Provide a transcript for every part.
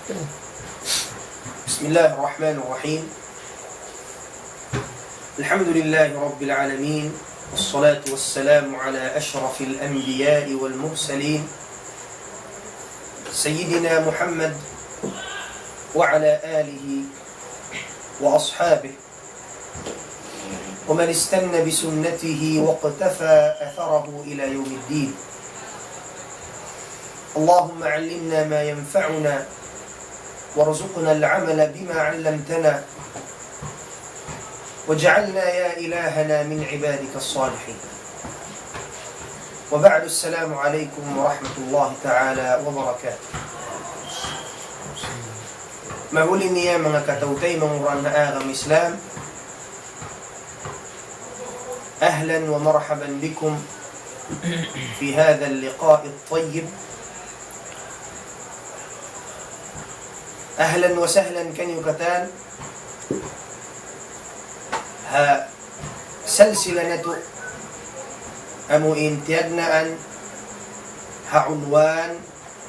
بسم الله الرحمن الرحيم. الحمد لله رب العالمين، والصلاة والسلام على أشرف الأنبياء والمرسلين سيدنا محمد وعلى آله وأصحابه ومن استنى بسنته واقتفى أثره إلى يوم الدين. اللهم علمنا ما ينفعنا وارزقنا العمل بما علمتنا واجعلنا يا إلهنا من عبادك الصالحين. وبعد، السلام عليكم ورحمة الله تعالى وبركاته. Mahuli niya mga katautay mangurang na agam Islam. أهلا ومرحبا بكم في هذا اللقاء الطيب. أهلا وسهلا كنيوكتان. ها سلسلة أمو انتيادنا أن عنوان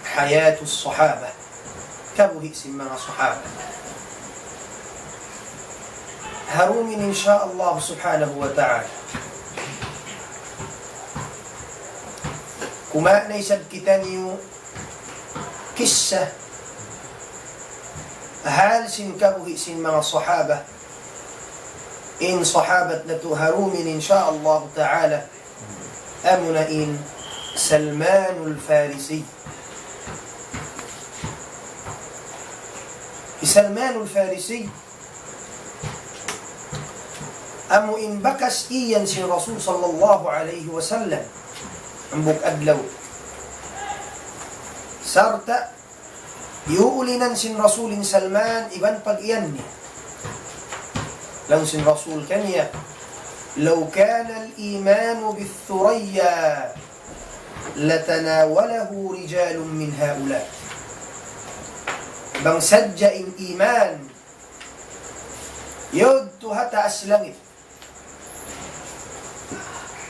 حياة الصحابة كبه اسمها صحابة هروم إن شاء الله سبحانه وتعالى. كما نيسب كتانيو كسة هل سنكبه اسمها صحابة إن صحابة هروم إن شاء الله تعالى أمنا إن سلمان الفارسي. سلمان الفارسي أمو إن بكس إيان سن رسول صلى الله عليه وسلم أمبك أدلو سرت يؤلنا سن رسول سلمان إبن بقياني لو سن رسول كنيا لو كان الإيمان بالثريا لتناوله رجال من هؤلاء. بان سجى إن إيمان يد هتا أسلمت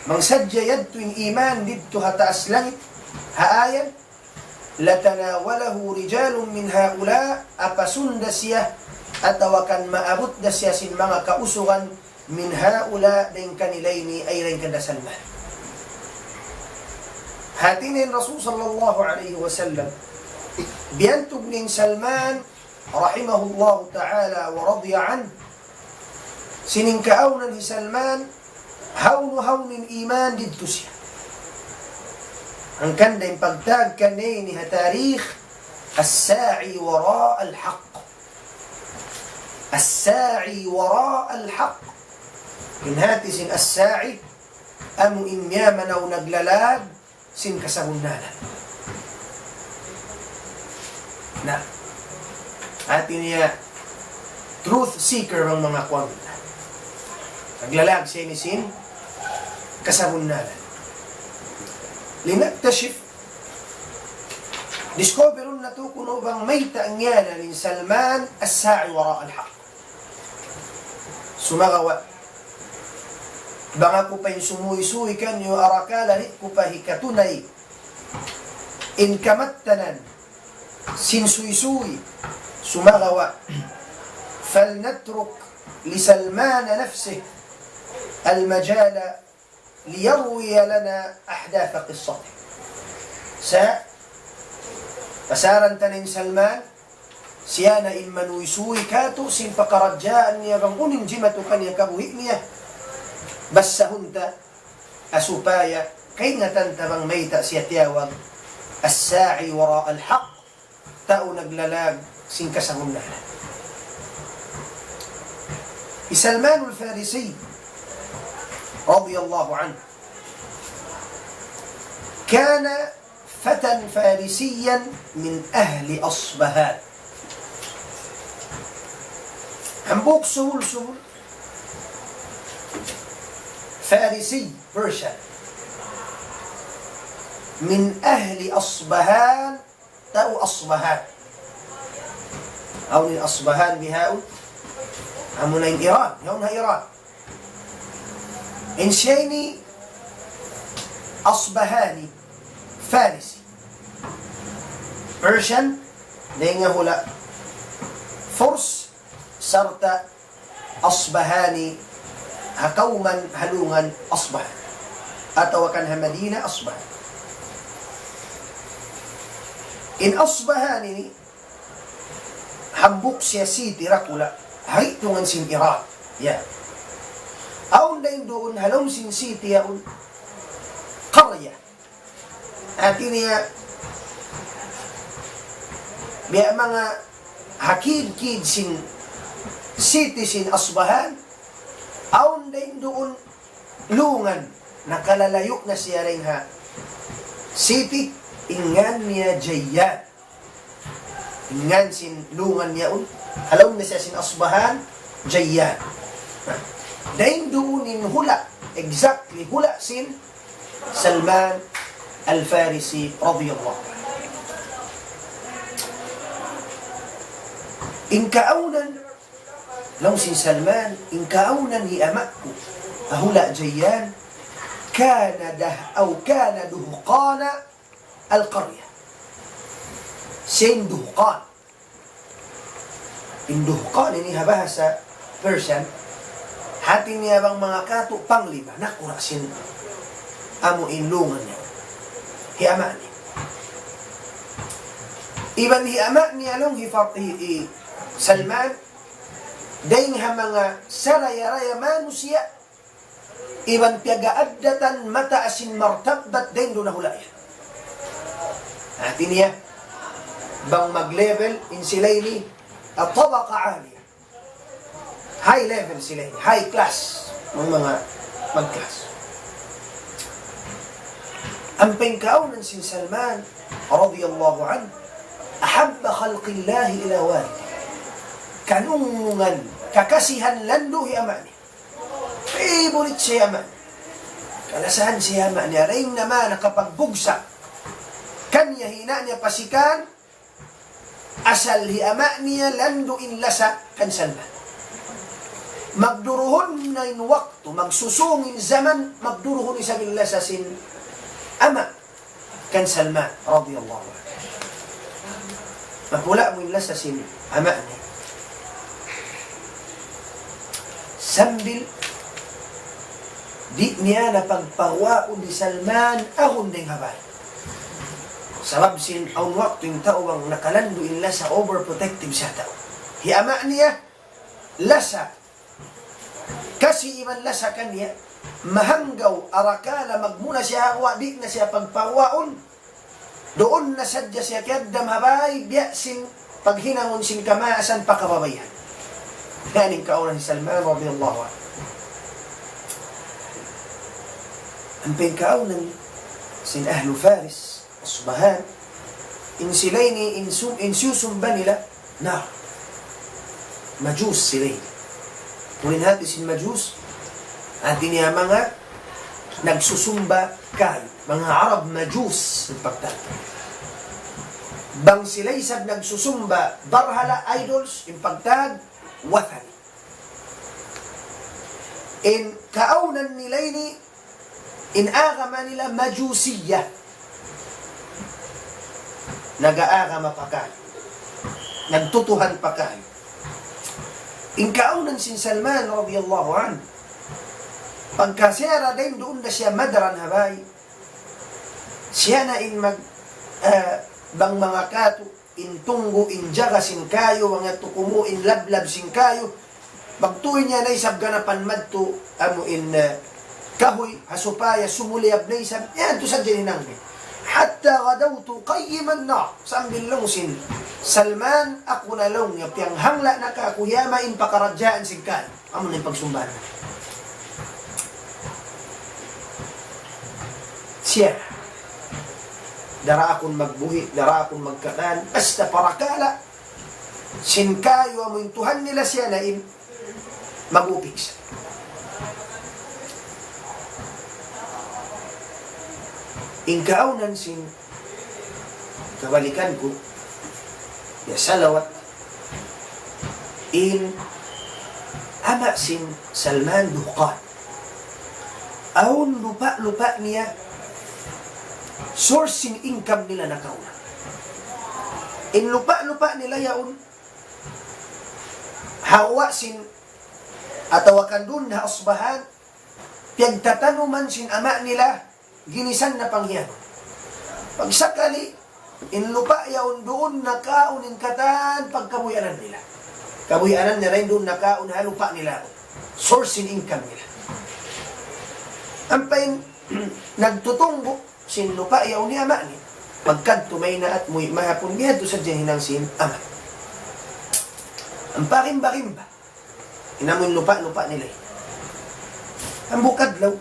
من سجى يد إن إيمان ضد هتا أسلمت هآية لتناوله رجال من هؤلاء أبسون دسيه atau akan maabot dasya sin mga kausugan min haula din kanilaini ay rin kada Salman. Hatinin Rasul sallallahu alaihi wasallam biyantog nin Salman rahimahullahu ta'ala wa radiya an sining kaawnan ni Salman hawnin iman dito siya. Ang kanda yung pagtag kanay ni hatarikh as-sa'i wara al-haq. الساعي وراء الحق إن هاتي سن الساعي أم إن يامنا ونقللاد سن كسبنانا. نعم هاتي نيا truth seeker ng mga kwang naglalag siya ni sin kasabunnanan linaktasif discoverun na to kuno bang may taangyana ni Salman as-sa'i wara al-haq. Sumagawa banga ko pa yung sumuy-suy kan yung arakala rin ko pa hikatunay in kamattanan sinsuy-suy sumagawa falnatruk li Salman nafsih al-majala liyarwiya lana ahdath qissatih. Sa pasaran tanin Salman siya na inmanuisuy kato sin pakarajaan niya bang unin jimatu kanya kabuhi niya basahunta asupaya kay nga tantabang mayta siya tiyawag as-sa'i wara al-haq tao naglalag sin kasahunan. Salman al-Farisi radiyallahu anhu kana فتى فارسيا من أهل أصبهان. همبوك سهول فارسي Persian من أهل أصبهان تأو أصبهان أو من أصبهان بهاو همونين إيران هونها إيران إنشيني أصبهاني فارسي Persian dengan hula Furs sarta Asbahani hakauman halungan Asbahan atau kan Madinah Asbahan. In Asbahan ini hambuk siya city rakula hay tungan sin Iraq ya. Aun dain doon halong sin city yaun qarya. Artinya biya mga hakid-kid sin city sin Asbahan, aun din doon lungan, nakalalayo na siya rin ha. City, ingan niya Jayyan. Ingan sin lungan niya un, alaw na siya sin Asbahan, Jayyan. Dain doon in hula, exactly hula sin Salman Al-Farisi radiyallahu anhu. In kaunan law si Salman in kaunan hi amaku ahula Jayyan kana duhqana al-qarya sin duhqan in duhqan ini bahasa Persian hati niya bang mga kato panglima nakura sin amo inlungan niya hi amani iban hi amani along hi Salman daing mga saraya-raya manusia iban piagaaddatan mata asin martabat daing doon nahulayan. At niya bang mag-level in silayni at tabaka aliyah. High level silayni, high class ng mga mag-class. Ang pangkaunan si Salman radiyallahu anhu ahabba khalqillahi ila walid kanungan, kakasihan lando hi amani. Favorite siya amani. Kalasahan siya amani. Aring naman nakapagbugsa. Kanya hina niya pasikan. Asal hi amani niya lando in lasa kan Salman. Magduruhon na in waktu, magsusungin zaman, magduruhon isa bin lasa sin ama kan Salman radiyallahu anhu. Magpula mo in lasa sin ama niya. Sambil di niya napagpawaon ni Salman ahon ding habay. Sabab sin ang waktu yung tao ang nakalando in lasa overprotective sa tao. Hiama niya lasa. Kasi iman lasa kanya mahanggaw arakala magmuna siya hawa di na siya pagpawaon. Doon na sadya siya kiyagdam habay biya sin paghinangon sin kamaasan pakababayan. Kaning kaunan si Salman radiyallahu anhu. Ang pangkaunan sin ahlu Faris, Asbahan, in silayni insusumba nila na majus silay. Tunin natin sin majus, atin niya mga nagsusumba kayo, mga Arab majus ng pagtata. Bang silay sab nagsusumba barhala idols yung pagtag wathani. In kaunan nila ini inagama nila majusiya. Nag-aagama pa kayo. Nagtutuhan pa kayo. In kaunan sin Salman radiyallahu anhu. Pagkasera din doon na siya madaran habay. Siya na in bang mga kato in tunggo, in jaga sin kayo, mga tukumo, in lablab sin kayo, bagtuin niya na isab ganapan madto, in kahoy, hasupaya, sumuliyab na isab, yan to sa janinang ni. Hatta gadawtu qayyiman na, sambil lang sin Salman, ako na lang, yapyang hangla na ka, kuyama in pakaradyaan sin kayo. Amo na yung pagsumbahan. Siya, dara akong magbuhi, dara akong magkatan, basta parakala, sinkayo amo yung Tuhan nila siya na mag-upik siya. Ingkaunan sin kabalikan ko, ya salawat, in ama sin Salman Duhqan. Aun lupa-lupa niya source in income nila na kauna. In lupa-lupa nila yaun hawa sin atawakan dun na asbahan, piyagtatanuman sin ama nila, ginisan na panghiyan. Pagsakali, inlupa yaon doon nakaunin katan pagkabuyanan nila. Kabuyanan na rin doon nakaun halupa nila. Source in income nila. Ampain, nagtutunggo, sin lupa yaon ni ama ni. Pagkad tumay na at muy mahapon biya to sa jahinang sin ama. Ang pakimba-kimba. Inamun lupa-lupa nila. Ang bukadlaw.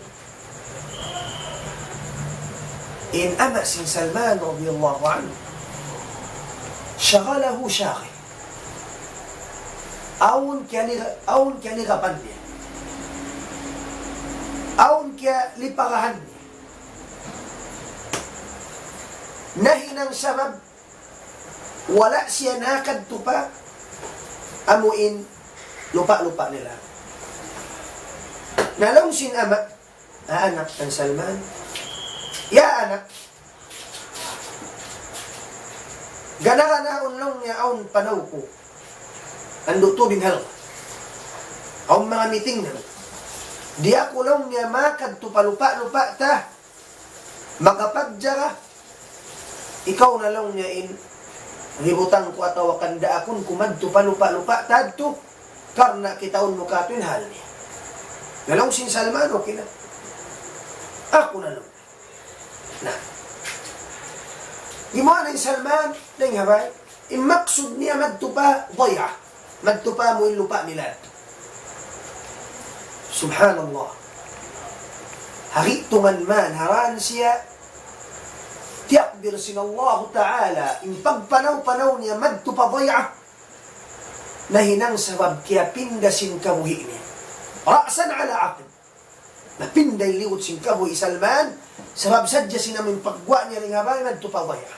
In ama sin Salman radiyallahu anhu. Shagalahu shagil. Aun kya ligapan niya. Aun kya lipagahan niya. Nahinang sabab, wala siya nakadto pa, amuin, lupa-lupa nila. Nalaw sin ama, anak ng Salman, ya anak, gana-ganaon lang niya aun panaw ko, ando to binhal, aun mga meeting na, di ako lang niya makadto pa lupa-lupa ta, makapagjara, ikaw na lang niya in, ributan ko at awakan da akon kumadto pa lupa-lupa tadto karna kitaon mo ka hal niya. Nalaw sin Salman, okay na. Ako na lang. Na. Imuha na Salman, dahil habay, imaksud niya magtupa, daya. Magtupa mo yung lupa nila. Subhanallah. Haritungan man, haran siya, tiyakbir sin Allah Ta'ala, in pagpanaw-panaw niya, magtupadaya, na hinang sabab kaya pindasin kabuhi niya. Ra'san ala aqib. Na pinday liwot sin kabuhi Salman, sabab sadya sinamin pagwa niya rin habay, magtupadaya.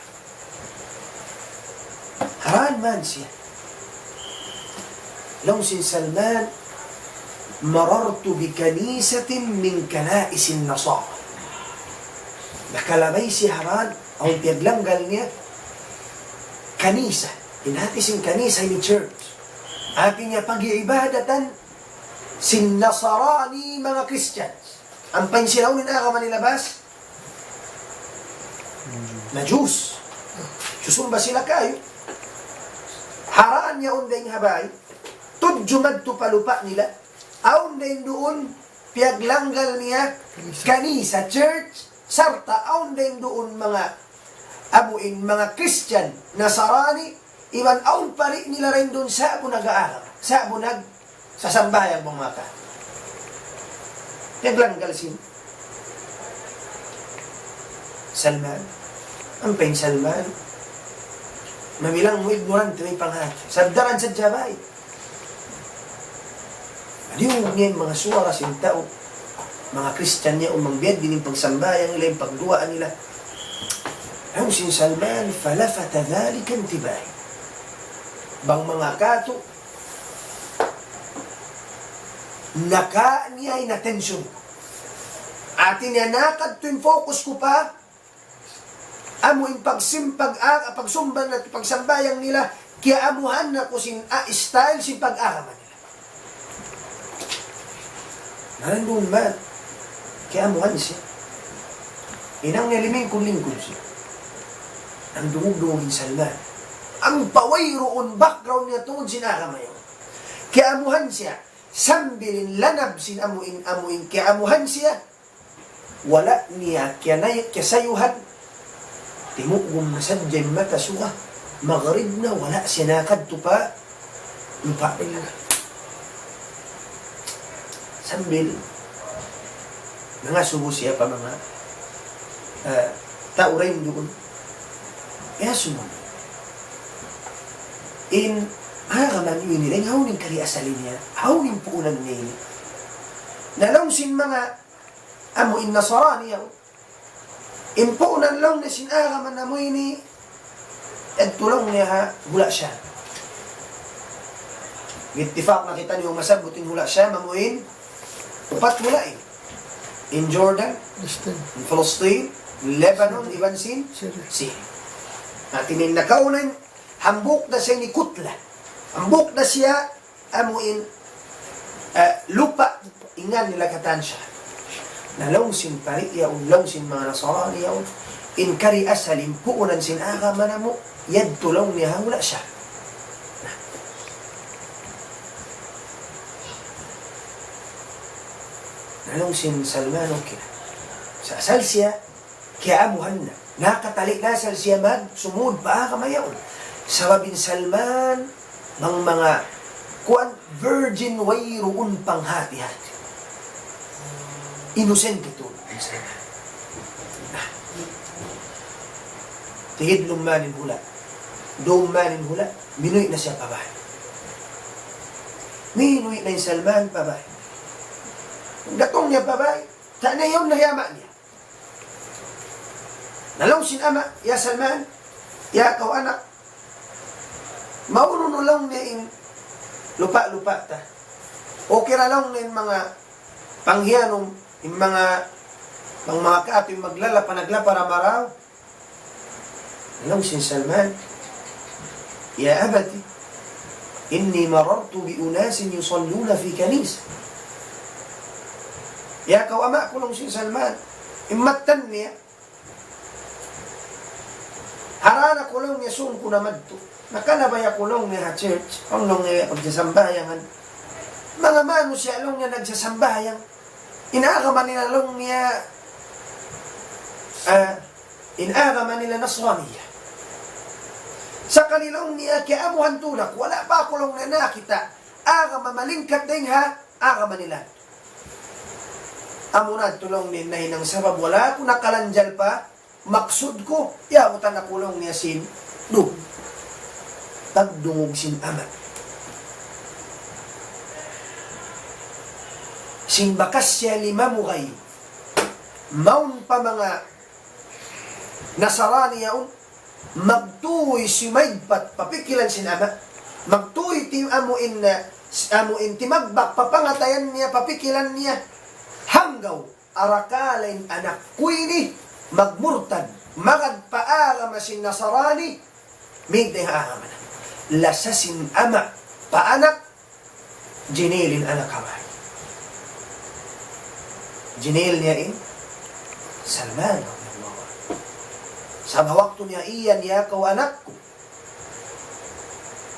Haran man siya. Long sin Salman, marartu bi kanisatin min kanaisin nasara. Nakalabay si Haran, ang piyaglangal niya, kanisa. Inatising kanisa ni church. Aking niya pag-iibadatan, sin Nasarani mga Christians. Ang pansilaw ni Aga manilabas, na Diyos. Diyosumba sila kayo. Haraan niya unday habay, tudjumad to palupa nila, aun day doon, piyaglangal niya, kanisa, church, sarta aun din doon mga amuin, mga Christian, Nasarani, iwan aun pari nila rin doon sa abo nag-aaral, sa abo nag-sasambayang mga ka. Naglanggal si Salman. Ang pain Salman, mamilang mo ignorante may panghati. Sabdaran sa jabay. Aliw niya yung mga suwara sintao, mga Christian niya umangbiad din yung pagsambayang nila, yung pagduaan nila. Ang sin Salman, falafata dhalika intibay. Bang mga kato, naka niya ay natensyon. Atin niya nakad to yung focus ko pa, amo yung pagsumban at pagsambayang nila, kaya amuhan na ko sin style, sin pag-araman nila. Narandun man, kaya amuhan siya. Inang niliming lingkod siya. Ang dumug-dumugin Salman. Ang pawayroon background niya tungod sinakamayo. Kaya amuhan siya. Sambilin lanab sin amuin, kaya amuhan siya. Wala niya kaya sayuhan. Timugum na sadyay mata suha. Maghrib na wala siya nakadto pa. Lupa nila. Sambil mga subo siya pa mga taurin doon. Kaya sumunod. In haraman yun nila, yung hauning kari asalin niya, hauning puunan niya. Nalawsin mga amuin Nasarani yaw. In puunan lang na sinaraman na mo ini, at tulong niya ha, hula siya. Gitifak nakita niyo masabutin hula siya, mamuin, upat hula eh. In Jordan, in Palestine, in Lebanon, iban sin, Syria. At nakaunan, hambuk na siya ni Kutla. Hambuk na siya amuin lupa ingan nila katansya. Nalawsin pari yaon lawsin mga Nasarani yaon in kari asalim puunan sin aga manamo yad tulaw niya wala siya. Nalawsin Salman okay. Sa asal siya kaya amuhan na nakatalik na asal siya mag sumud pa kamayaon. Sababin Salman mga kuan virgin wayroon panghati-hati. Innocent ito. Tigid lumanin hula. Dumanin hula. Minuit na siya pabay. Minuit na yung Salman pabay. Gatong niya pabay. Saan na yung nayama niya? Nalawsin ama. Ya Salman. Ya kau anak. Maununulaw niya in lupa-lupa ta. Okay na lang yung mga panghiyanong yung mga kaaping panagla para maraw. Alam si Salman, ya abati, inni marartu bi unasin yusalluna fi kanisa. Ya kau ama kulong si Salman, imatan niya, harana kulong niya sungko na madto. Nakalabaya kulong niya church, ang nung niya pagsasambayangan. Mga mano siya along niya nagsasambayang. Inaagaman nila long niya inaagaman nila Nasraniya. Sa kanilang niya kiamuhan tulak, wala pa kulong na nakita. Agaman malingkat din ha, agaman nila. Amunad tulong ni nahinang sabab, wala ko nakalanjal pa, maksud ko, yamutan na kulong niya sin, tagdungog sin amat. Simbakas siya lima mugay. Maun pa mga Nasarani yaon, magtuoy sumaydpat papikilan sinama, magtuoy ti amuin ti magbak papangatayan niya papikilan niya, hanggaw arakalain anak kuini magmurtad magagpaara masin Nasarani migday haaraman lasasin ama paanak jinilin anak kamay. Jinil niya Salman. Sa waktu niya iyan niya kau anak ko.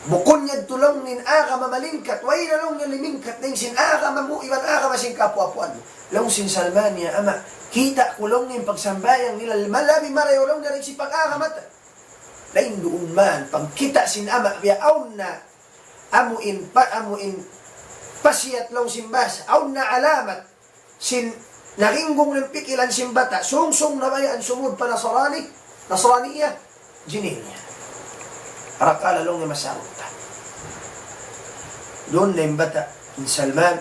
Bukon niya tulong nin aga mamalingkat. Way na long niya limingkat nin sin aga mamu iban aga masing kapuapuan. Long sin Salman niya ama. Kita kulong nin pagsambayang nila. Malabi marayo long na rin si pag-aga mata. Lain doon man. Pagkita sin ama. Biya aun na amuin pasiyat long simbas. Aun na alamat sin naringgong ng pikilan simbata, sung-sung na bayaan sumud pa Nasraniya, jinil niya. Arakala lang niya masawag ta. Doon na yung bata, in Salman,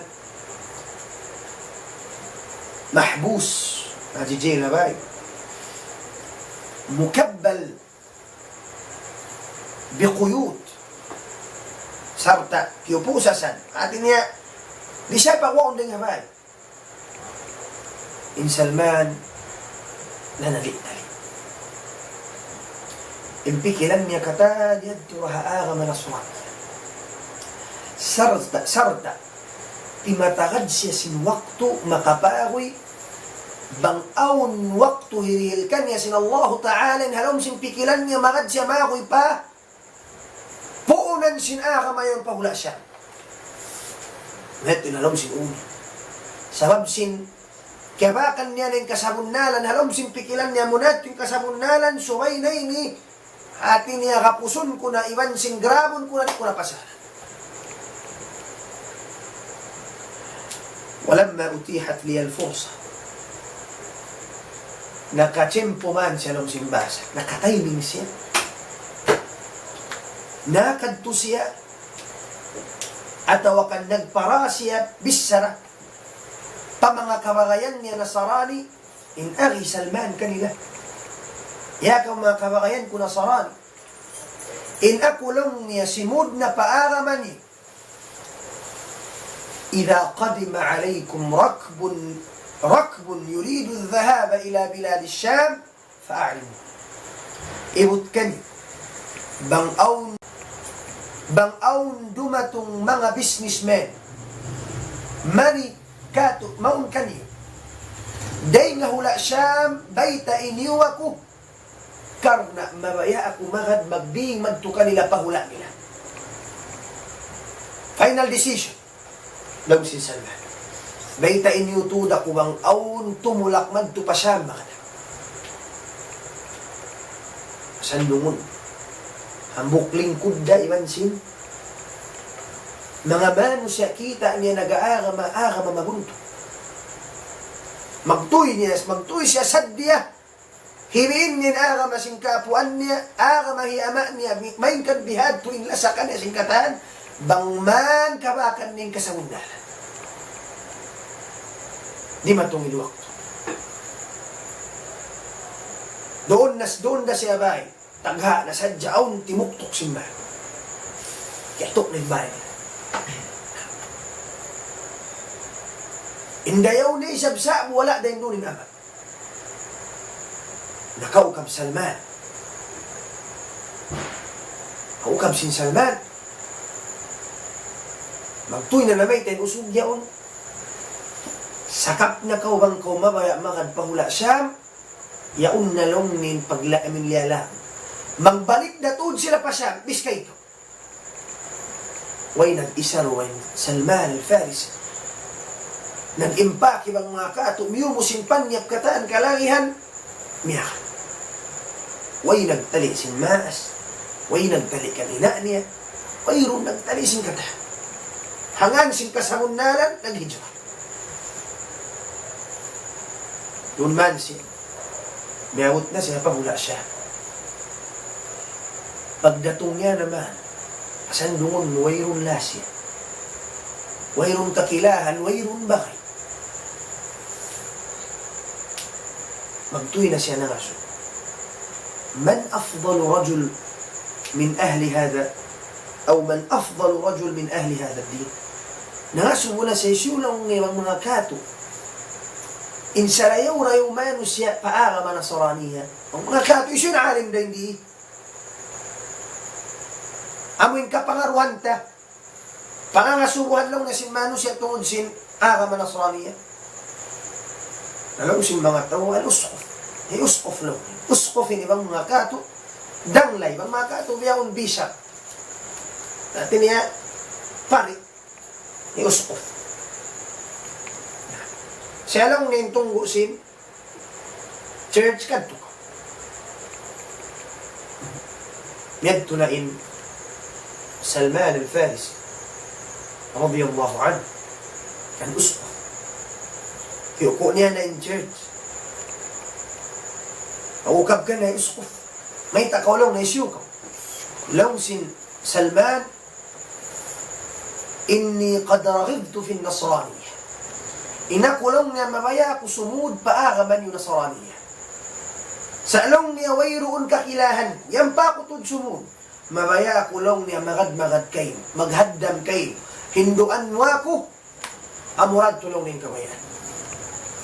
mahbus, najijil na bay, mukabbal, biquyut, sarta, kiyupusasan, atin niya, di siya pagwaon din nga bay. In Salman, nanalik-nalik. Impikilan niya kata, diyadto rahaaga manaswat. Sarta, timatagad siya sin waktu makapagoy, bang-awn waktu hirilkan niya sin Allah Ta'ala, halom sin pikilan niya, magad siya magoy pa, puunan sin aga mayon pahula siya. Ngayon, halom sin uni. Sabab sin kabakan niya ng kasabunalan, halom simpikilan niya munat yung kasabunalan, sumay na ini, atin niya kapuson ko na, iwan sing grabon ko na, di ko na pasaran. Walamma utihat liya al-fursa, nakachempo man siya ng simbasa, nakatiming siya, nakadto siya, atawakan nagpara siya, bisara, pa mga kabagayan niya Nasarani, in agi Salman kanila. Yakaw mga kabagayan ko Nasarani, in akulong niya simud na paaraman niya, إذا قدم عليكم ركب يريد الذهاب إلى بلاد الشام فأعلموا. Ibut kani bang aun bang aun dumatong mga businessmen, mani kato, maun kaniyo, day nga hula siyam, bayta iniyo ako, karna mabaya ako magad magding magtuka nila pahula nila. Final decision, daw si Salman. Bayta iniyo tuda ko bang aun tumulak magtupa siyam, mga na. Sandungon, hambuk lingkod da imansin, mga mano siya kita niya nag-aagama mabunto. Magtuy siya sadya, hiwiin niya agama sing kapuan niya, agama hiama niya, main kan bihad tuwing lasakan niya sing katahan, bang man kabakan ning kasamundalan. Di matong iluwak to. Doon na siya bay, tagha na sadya aun timuktok simbahan. Katok na bahay nila. Indayaw na isabsa, wala dahil nunin amat. Nakaukab Salman. Kaukab sin Salman. Magtuy na namay tayo usog yaon. Sakap na kaubang mabaya makad pahula siyam, yaon na long nin paglaamin liyalang. Magbalik na tuod sila pa siyam, biskay ito. Way nag-isa ruwain Salman al-Farisi. Nag-impact ibang mga kato, miyumusin panyap kataan kalangihan, miyakan. Way nagtali sin maas, way nagtali kanina niya, way rin nagtali sin kataan. Hangan sin kasamunalan, naghidyo. Doon man siya, miyawot na siya, pahula siya. Pagdatong niya naman, asandungon, wayron lasya. Wayron kakilahan, wayron bakay. Magtuwi na siya ng aso. Man afdalu rajul min ahli hada, o man afdalu rajul min ahli hada din. Nangaso mula sa isyulang ng mga kato. Insarayaw-rayaw manu siya paara manasaraniya. Ang mga kato, isyo na alim na hindi. Amuin ka pangaruhan ta. Pangangasuruhan lang na sin manu siya tungod sin ara manasaraniya. Alam sin mga tao, al-uskof. Uskof lang. Uskofin ibang mga kato. Danglay, ibang mga kato, biyawon bishop. Dati niya, pari. Uskof. Siya lang ngayon tunggo sin church kadto ka. Miyad tulain Salman al-Farisi radiyallahu anhu kan uskof. Kiyuko niya na in church. Awukab ka na uskof. May takaw lang na isyu ka. Lang sin Salman, inni qad raghibtu fi nasrani. Inakulong niya mabaya ako sumud paagaman yung nasaraniya. Sa along niya wayroon kakilahan, yan pa akotud sumud. Mabaya kulong niya magad-magad kayo, maghaddam kayo, hinduan mo ako, amurad tulong ng kabayan.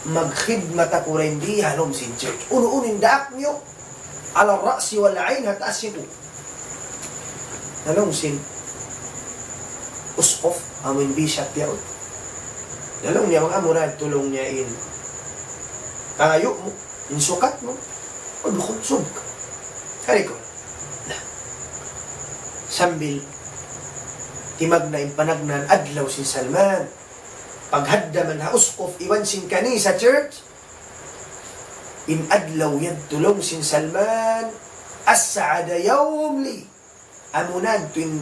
Magkhidmat ako rin di halom sin church. Uno-unin daak nyo, ala rasi wal ain hataas ito. Halom sin uskof, amin bishop yaon. Dalong niya mga amurad, tulong niya in kayo mo, in sukat mo, o dukunsog ka. Kari ko, sambil, timag na impanagnan, adlaw si Salman, paghaddaman ha uskof, iwan sin kani sa church, in adlaw yan, tulong sin Salman, as-saada yawm li, amunan, tuwing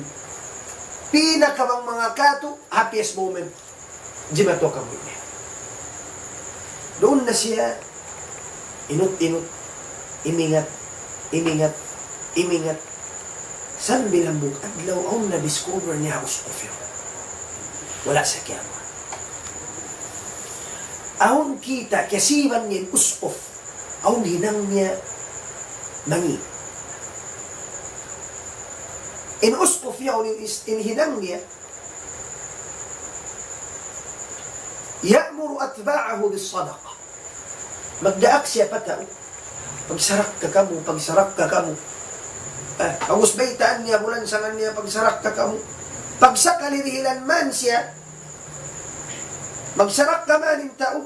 pinakabang mga kato, happiest moment, jimato ka mo niya. Doon na siya, inut-inut, imingat, sambil hambog, adlaw ang na-discover niya uskof yun. Wala sa kiyama. Ahon kita, kasiban niya uskof, ahon hinang niya mangi. In uskof yun, in hinang niya, ya'muru atba'ahu bis-sadaqa. Magdaak siya patao. Pagsarak ka kamo, Kagus baitaan niya, bulan sangan niya, pagsarak ka kamo. Pagsa kalirihilan man siya, magsarak ka man yung tao,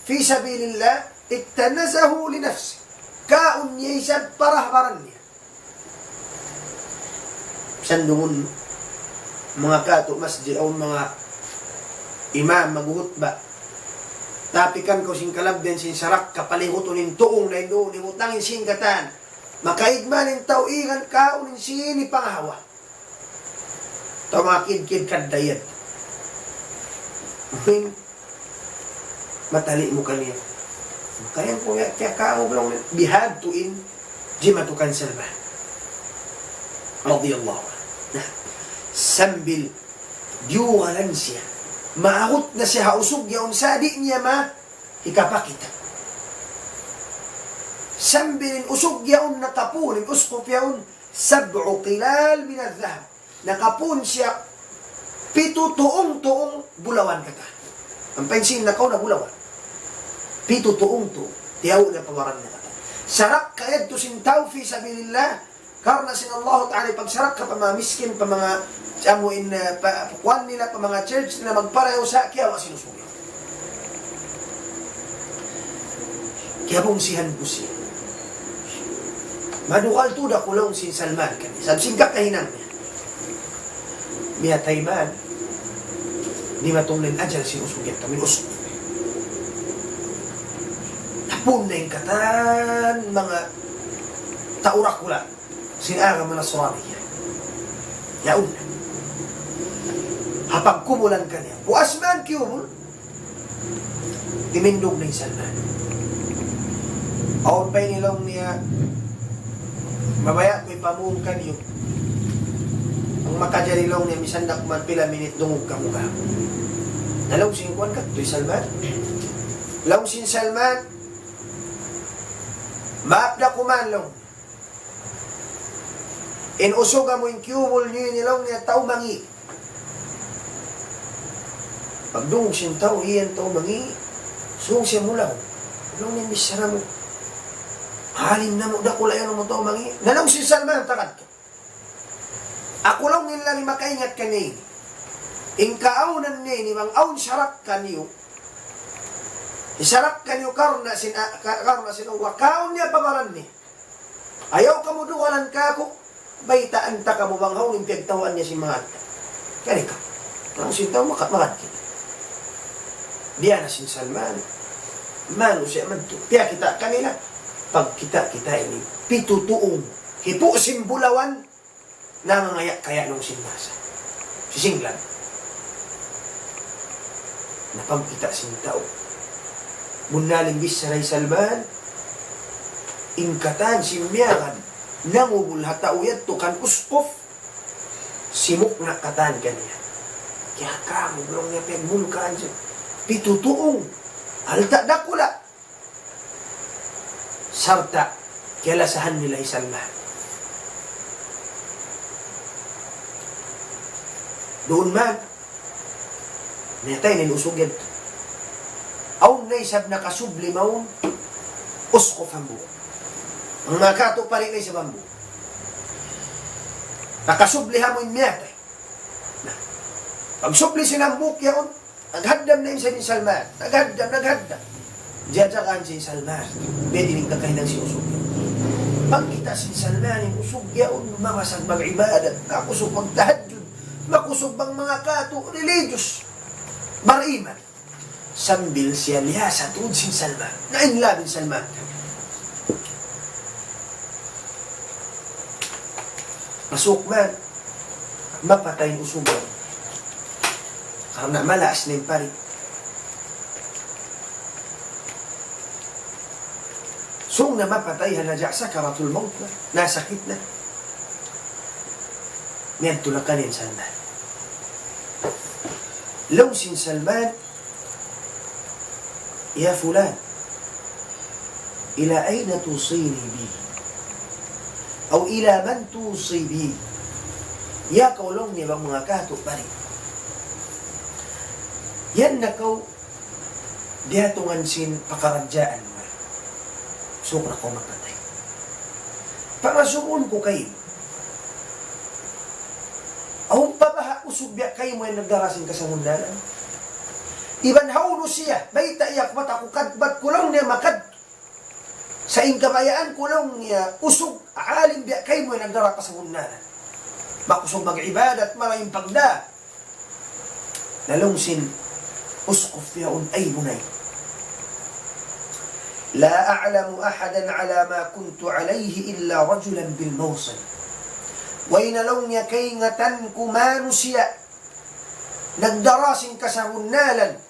fi sabilillah, iktanazahu li nafsi. Kaon niya isa, parahbaran niya. Sandungon, mga kato, masjid, o mga imam, maguhutba, tapikan ko sing kalabden, sin sarak, kapalihutunin tuong na ino, nimutangin singkatan, makaigmanin tauingan kaunin sini pangawa. Tamakid-kid kadayat. Matali mo kaniya. Kaya po kaya kao lang bihad tuin jimatukan Salman. Radiyallahu anhu. Sambil diuwalan siya. Maahot na siya hausog yaon sadi niya ma ikapakita. Sambil usog yaon nakapun, uskop yaon 7 qilal min al-dhahab. Nakapun siya 7 tuong bulawan kata. Ang pensin na kau na bulawan. 7 tuong tiyaw na pawaran na kata. Sarak kayad to sintaw fi sabilillah. Karena sin Allah Ta'ala pagsarak ka pa mga miskin, pa mga amuin pakuan nila, pa mga church nila magparayaw sa kiyawa sinusuyo. Kaya pong sihan po siya. Madukal to da kulong sin Salman kani. Sabsing kakahinang niya. Miya tayman. Di matungnin ajal sinusugyan kami usok. Tapon na yung katan mga taurak wala. Sinaga man nasrani niya. Yaun na. Hapag kumulan ka niya. Buas man kiyumul. Timindog na yung Salman. Aon pa'y nilong niya. Mamaya ko'y pamuhong niyo. Ang makajarilong niya, misandak man pila minit dungog ka mukha. Nalaw singkuan ka, to'y Salman. Law sin Salman, maap na kumanlong. Inusuga mo yung kiyumul niyo nilong niya, tao mangi. Pagdungog sin tao, iyan tao mangi. Sung siya mulaw. Anong niya misara mo? Halin na mo, dakula yan mo tao mangi. Nalaw sin Salman, takad ka. Ako lang nila ni makaingat ka niya. Ingkaaonan niya ni mang aon sarak ka niyo. Isarak ka niyo karna sin uwa. Kaon niya pamaran ni. Ayaw ka mo duwalan ka ako. Baitaan ta ka mo bang hawin piyagtawan niya si mga ka. Kani ka. Ang sintaw makad ka. Diyan na sin Salman. Mano siya man. Piya kita kanila. Pag kita ini. Pitutuong. Hipo simbulawan. Na mga kaya nung sinmasa. Sisinglan. Napamkita sintao. Munaling bisaray Salman. Ingkatan simyakan. Nangubul hatauyat tukan uskof. Simuk na katan kanya. Kaya kamu belum niya pagmulkaan siya. Pitutuong. Alta dakula. Sarta. Kialasahan nila Salman. Doon man, natay nilusugyan. Aun na isab na kasubli maun, uskof ang buo. Ang mga kato pa rin na isab ang buo. Nakasubli hamon miyatay. Pag subli silang buo yaon, naghaddam na isa ni Salman. Naghaddam. Diyajakan si Salman. Pwede rin kakahinang sinusugyan. Pag kita si Salman, yung usugyaon, mamasag mag-ibadat, kakusog magtahadyo, makusog bang mga kato, religious, bariman. Sambil siya liha sa tuod sin Salman. Nainlabin Salman. Masuk man, mapatay yung usugan. Karena malaas na yung pari. Sung na mapatay, hanadya sa karatul maut na, nasakit na. Niyan tulakan yung Salman. Law sin Salman, ya fulan, ila ayna tusini bi? Aw ila man tusi bi? Ya kaulong niya bang mga kato pari. Yan na kaw, dihatungan sin pakaradyaan mo. Sukra ko mapatay. Para suon ko kayo, usog biya kayo mo yung nagdarasin ka sa mundalan. Iban haulo siya, may taiyak mata ko kadbat kulong niya makad. Sa ingkabayaan kulong niya, usog, alim biya kayo mo yung nagdara ka sa mundalan. Makusog mag-ibadat, maraming pagda. Nalungsin, usquf yaun ay bunay. La a'lamu ahadan ala ma kuntu alayhi illa rajulan bil mawsil. Way nalong niya kay ngatan kumano siya. Nagdarasin ka sa hunalan.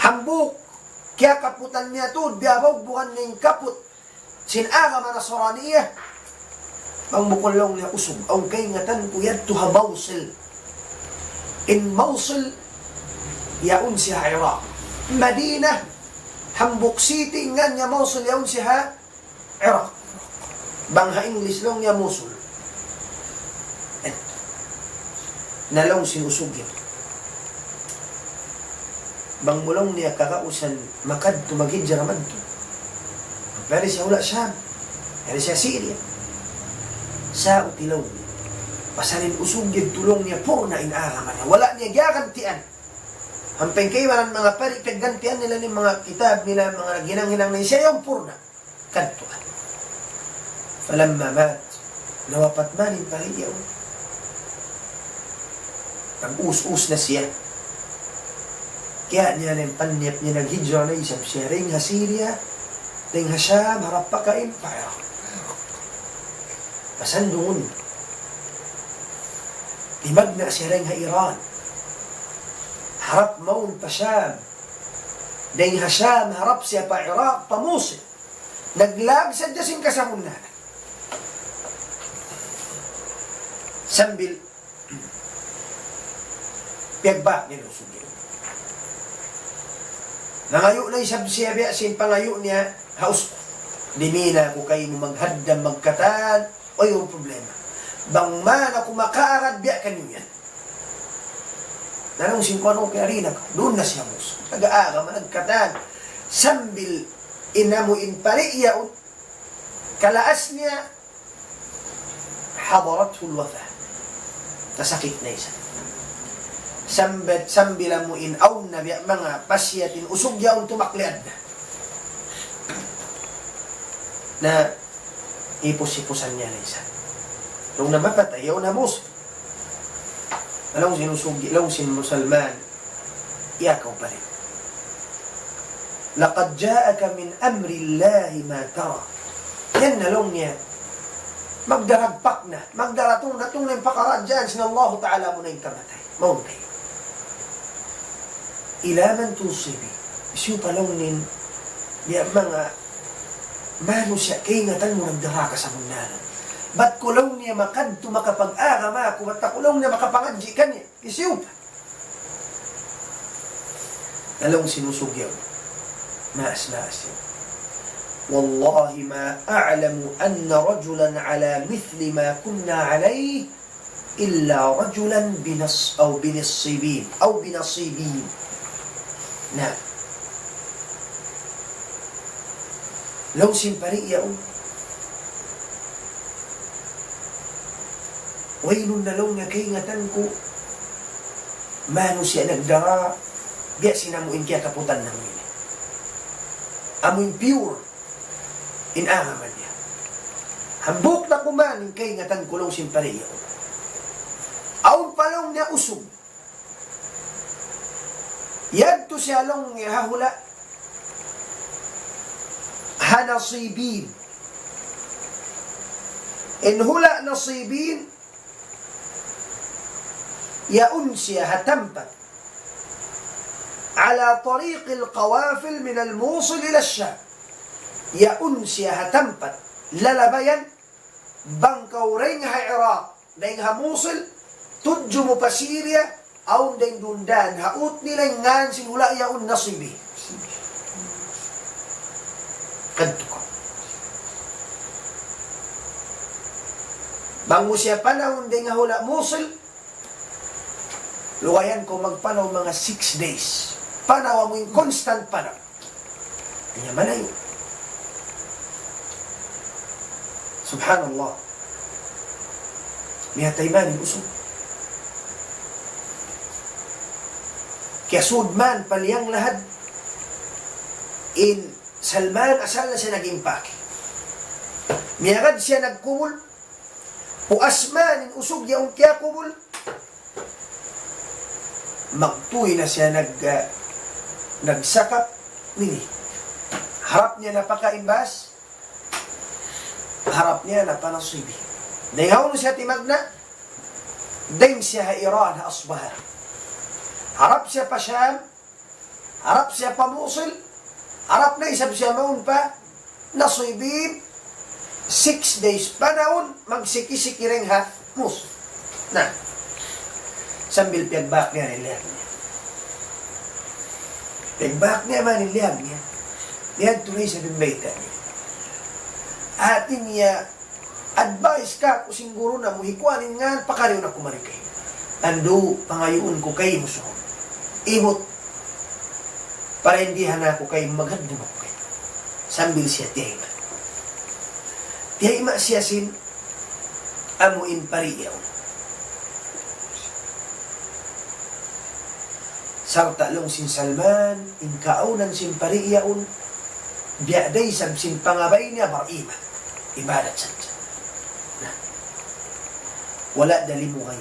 Hambuk, kaya kaputan niya to, biyabaw bukan niya yung kaput. Sinaga manasaraniya. Ang bukulong niya usog, ang kay ngatan kuyad to habawsil. In Mosul, yaun siya Iraq. Madinah, Hambuk City, nga niya Mosul, yaun siya Iraq. Bangha English lang niya Mosul. Nalong sinusog yun. Bang mulong niya kakausan, makad tumagid jaramad to. Pero siya wala siya. Pero siya Syria. Sa utilaw niya. Pasanin usog yung tulong niya po na inaraman niya. Wala niya gagantian. Ang pengkaiwanan mga pari, kaggantian nila ng mga kitab nila, mga ginang-ginang na siya yung purna. Kantuan. Falamma mat, nawapat manin pariyaw. Nag-us-us na siya. Kaya niya ng panyap niya naghidra na isang siya. Ring ha Syria, ring ha Sham, harap pa ka empire. Pasan doon. Timag na siya rin ha Iran. Harap maun pa Sham. Dahil ha Sham, harap siya pa Iraq, pa Mosul. Naglag sa Diyasin kasamunan. Sambil, piyagba niya lusog yun. Nangayo na isab siya biya, sin pangayo niya, haus, dimina ko kayo maghaddam, magkatan, o yung problema. Bang man ako makaarad biya kanyo yan. Nanong singkwan ko kaya rin ako, doon na siya mus. Nag-aaga, managkatan. Sambil inamuin pariya, kalaas niya, hadaratul wafa. Kasakit na isa. Sambil amuin aw na biya, mga pasyatin, usog yaon tumakliad na. Na ipos-ipusan niya na isa. Nung namapatay, yaw na mus. Alam sinusugi, alam sinusalman, iyakaw pa rin. Laqad ja'aka min amri Allahi ma tara. Yan nalong niya. Magdaragpak na. Magdaratong na itong ng pakaradyan. Sinallahu ta'ala mo na yung kamatay. Maun kayo. Ilaman tusibi. Isyo palong nin. Biya mga mano siya. Kaya ngatan mo nagdara ka sa mundalan. Ba't kulong niya makadto makapag-agama ako? Ba't kulong niya makapangadji ka niya? Isyo pa. Talong sinusugyaw. Maas-maas yun. والله ما أعلم أن رجلا على مثل ما كنا عليه إلا رجلا بنصيبين أو بنصيبين. نعم. لو سنبريء ويل لون كي نتنكو ما نسي نقدر بيأسنا مؤن كي كبوتان نمين أمين pure inagaman niya. Hambuk na kumanin kay ngatan kulong simpariya. Aun palong niya usog. Yadto siya long hahula. Hanasibin. In hula nasibin, yaun siya hatampat على طريق القوافل من الموصل إلى الشام. Yaun siya hatampat lalabayan bangkaw ring ha Iraq daing ha Mosul tudyo mo pa Syria aun daing dundan haut nila ngan sinula yaun nasibi kadto ka bang mo siya panahon daing hula Mosul luwayan ko magpanaw mga 6 days panaw mo yung constant panaw kanya manayo. Subhanallah. Miyatay man yung usog. Kaya sudman, paliyang lahad. In Salman, asal na siya naging paki. Miyagad siya nagkumul. Puasman, in usog yaong kaya kumul. Magtuwi na siya nagsakap. Mini. Harap niya na pakaimbas. Harap niya na panasibi. Nayaw na siya timagna. Daim siya Iran ha asbaha. Harap siya pa Sham. Harap siya pa Mosul. Harap na isab siya maun pa. Nasibin. 6 days panahon. Magsiki-sikiring ha. Mus. Na. Sambil piagbak niya niliyag niya. Piagbak niya man niliyag niya. Niyag tuloy sa bimbayta niya. Atin niya advice ka kung siguro na muhikuanin nga pakariw na kumarikay. Ando pangayuon ko kay musuhon. Imot para hindi hana ko kay maghadumok kay. Sambil siya tiyahima. Tiyahima siya sin amuin pariyaw. Sarta long sin Salman, inkaunan sin pariyaon, biyaday sab sin pangabay niya barima. Ibadat sa na. Wala dalimukay.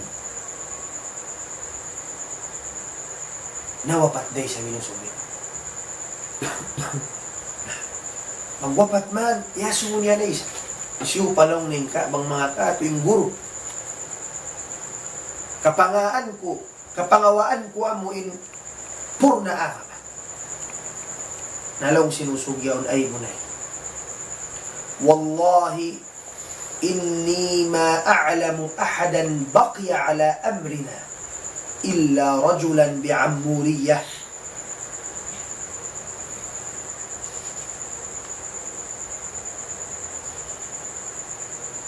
Nawapat day sa minusumit. Magwapat man, yaso mo niya na isa. Isyo palong ning ka, bang mga kato yung guru. Kapangawaan ko amuin purna aha. Nalong sinusugyaon ay mo na. Wallahi, inni ma a'lamu ahadan baqiya ala amrina illa rajulan bi'ammuriyah.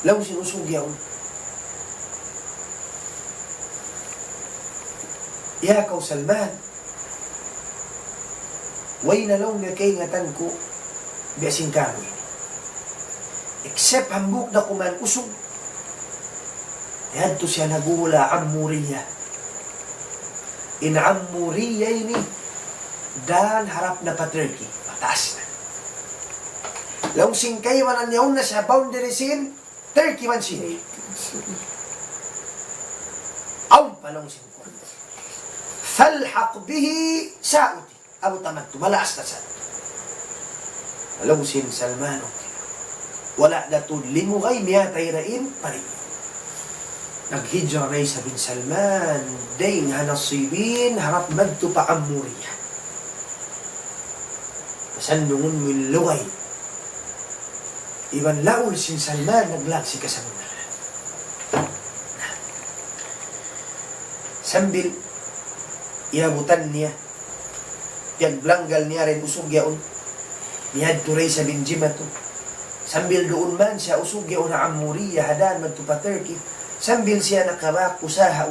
Law sinusugyaon. Ya kau Salman, way na lang nga kay ngatan ko biasing kami. Except hambuk na kuman usog. Yan to siya nagula Ammuriyah. In Ammuriyah ini dan harap na pa Turkey. Pataas na. Laung singkay man ang na sa boundary sin Turkey man sin. Aw palong sin ko. Falhaq bihi Saudi. Abu Tamad malaas na sa. Laung sin Salman. Wala na to limugay miya tayrain parin. Naghijra na sa bin Salman. Day nga nasibin harap madto pa Ammuriyah. Masandungon mo yung lugay. Iban laul sin Salman naglagsi ka sa mga. Sambil iabutan niya. Piagblanggal niya rin usog yaon. Niyad turay sa bin Jimato. Sambil doon man siya usog yaon na Ammuriyah hadan madto pa Turkey. Sambil siya nakabak usaha.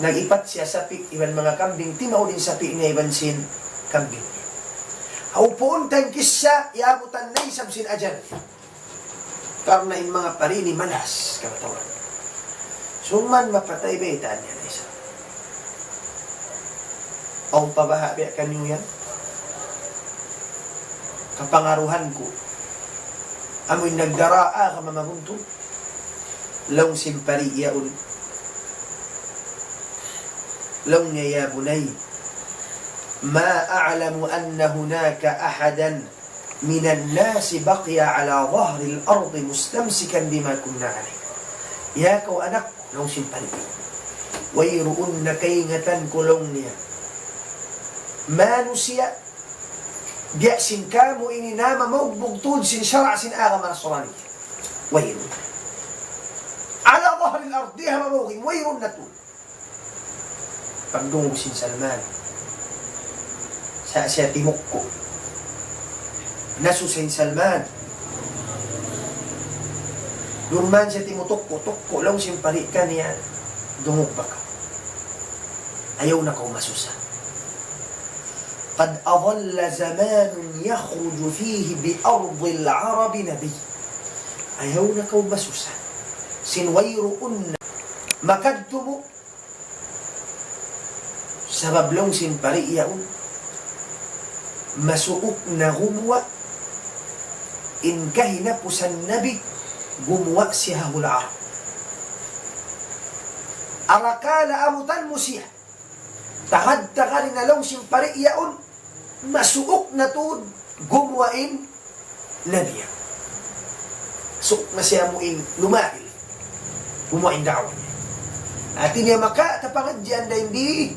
Nagipat siya sapi iban mga kambing. Timaw din sapi niya iban sin kambing. Haupuon tangkis siya, iabutan na isab sin ajan. Karna in mga parini malas, kabatawan. Suman mapatay ba itaan niya na isa? Ang pabahabi kanyo yan? Kapangaruhan ko. Amoy nagdaraa ka mamagunto. Long simpari iyaun. Long niya ya bunay. ما أعلم أن هناك أحدا من الناس بقي على ظهر الأرض مستمسكا بما كنا عليه. يا كو أنك لو سنبالي ويرؤن كينة كولونيا ما نسيا بيأس كامو إني نام موبغتون سن شرع سن آغم نصراني ويرؤن على ظهر الأرض ديها مبوغي ويرؤن نتون pagdungog sin Salman sa siya timok ko nasu sin Salman durman siya timutok ko lang simpari ka niya dungog ba ka ayaw na kau masusa قد أظل زمان يخرج فيه بأرض العرب نبي ayaw na kau masusa sinwayruun makadtumo sabablong sin pariyaon masuok na gumwa in kahinapusan nabi gumwa siya hula arakala amutan mo siya takad-taka rin along sin pariyaon masuok na tuod gumwain nabiya suok na siya muin lumail gumwain daon niya at niya maka tapangadyan na hindi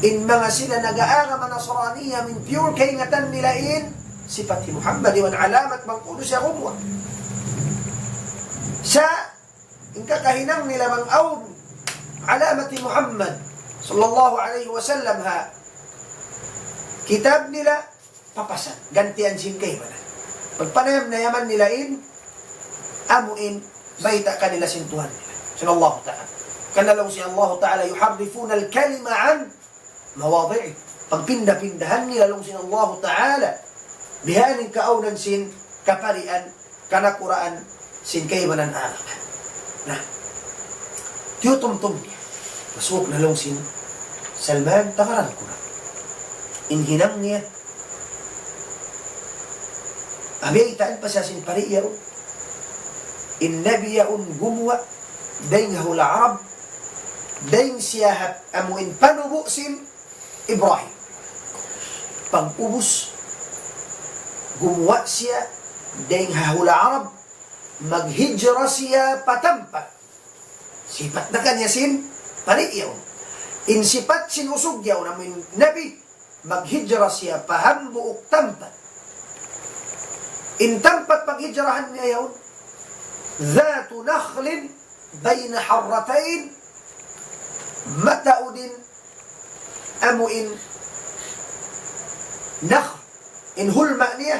in mga sila nag-aangam ang Nasraniya min pure kaingatan nilain sifat ni Muhammad iwan alamat mangkuno siya gumwa siya in kakahinang nila mang awn alamat ni Muhammad sallallahu alaihi wasallam ha kitab nila papasan gantian sin kay manan pagpanayam na yaman nilain amuin baita kanila sintuhan nila sallallahu ta'ala kanalaw si Allah ta'ala yuharrifuna al-kalima an mawadhi'i pagpinda-pindahan nila lang sin Allah ta'ala bihanin kaaunan sin kaparian kanakuraan sin kaymanan araman na tiyutumtum niya masuk na lang sin Salman takaran ko na inhinang niya abiyitaan pa siya sin pariyaw in nabiyaun gumwa dayng hula Arab dayng siya amuin panubo sin Ibrahim pag-ubos gumwa siya dayng hula Arab maghijra siya patampa sipat na kanya sin pariyaw in sipat sinusugyaw namin nabi maghijra siya pahambuok tampat in tampat paghijrahan niya yun ذات نخل بين حرتين متأ أمئن نخل إن هو المأنية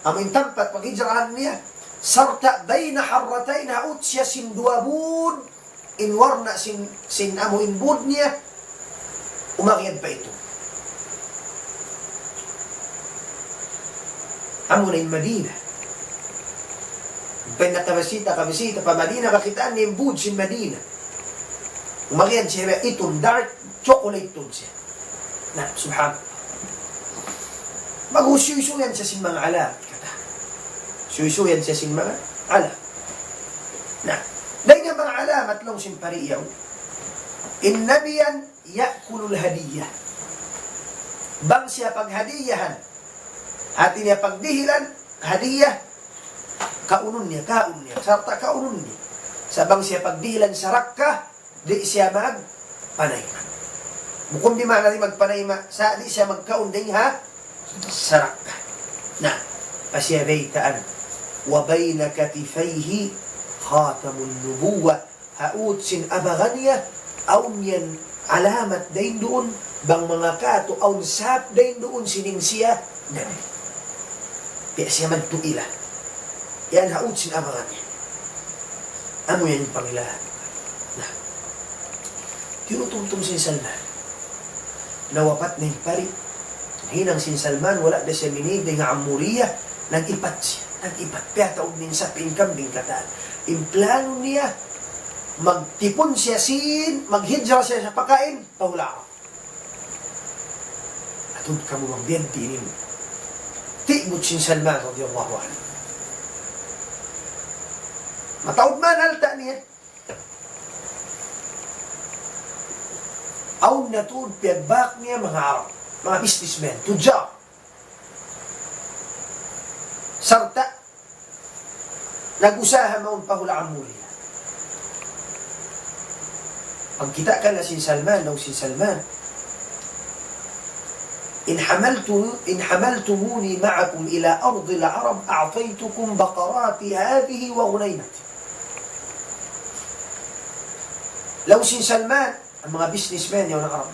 أم إن تنبت مجرى عنية صرت بين حرتين هؤتسيا سن دوابون إن ورنا سن أمئن بودنية ومغيد بيته أمنا المدينة kabisita pa Madina kakitaan ni Bud sin Madina umagiyan siya itong dark chocolate tun siya na subhan mag-usuyuyan siya sin mga ala kata suyuyan siya sin mga ala na dahil nga mga alamat lang sin pariyaw in nabiyan yakulul hadiyah bang siya paghadiyahan at niya pagdihilan hadiyah kaunun niya, sarta kaunun niya. Sabang siya pagdilan sa rakka, di siya magpanayma. Bukong di man natin magpanayma, sa di siya magkaun din ha, sa rakka. Na, pasya baytaan, wa bayna katifayhi khatamun nubuwa, haut sin abagan niya, aun yan alamat dahin doon, bang mga kato, aun sap dahin doon, sining siya, nabi. Piya siya magtuila. Yan haud sin amangan niya. Ano yan yung pangilahan? Na, tinutumtum sin Salman. Nawapat na yung pari. Hinang sin Salman, wala na siya minig na amuriya. Nag-ipat siya. Nag-ipat. Kaya taog din sa pingkambing kataan. Implano niya, magtipon siya sin, maghidra siya sa pakain, pahula ako. Atod ka mo magbiyenti nimo. Ti'bot sin Salman, radiyallahu anhu. Mataod man halta niya. Aun na tuod piagbak niya mga Arab, mga businessmen, tujar. Sarta, nag-usaha maun pahulaan muli. Pag kita ka na sin Salman, daw sin Salman, إن حملتموني معكم إلى أرض العرب أعطيتكم بقرات هذه وغنيمتي. Law si Salman, ang mga businessmen yun ng Arab,